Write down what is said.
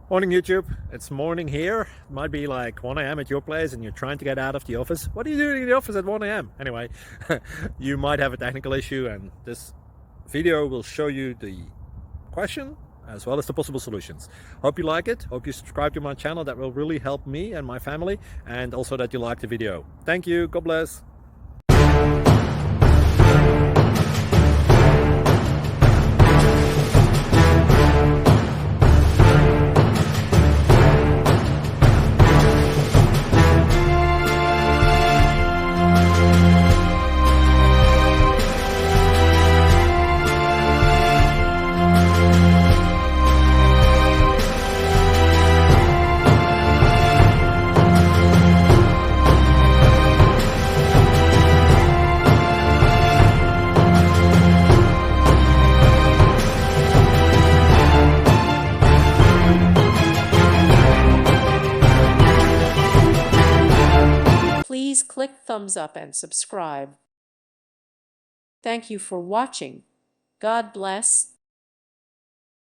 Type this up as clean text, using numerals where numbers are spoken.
Morning YouTube, it's morning here. It might be like 1 a.m. at your place and you're trying to get out of the office. What are you doing in the office at 1 a.m.? Anyway, you might have a technical issue and this video will show you the question as well as the possible solutions. Hope you like it, hope you subscribe to my channel. That will really help me and my family, and also that you like the video. Thank you, God bless. Please click thumbs up and subscribe. Thank you for watching. God bless.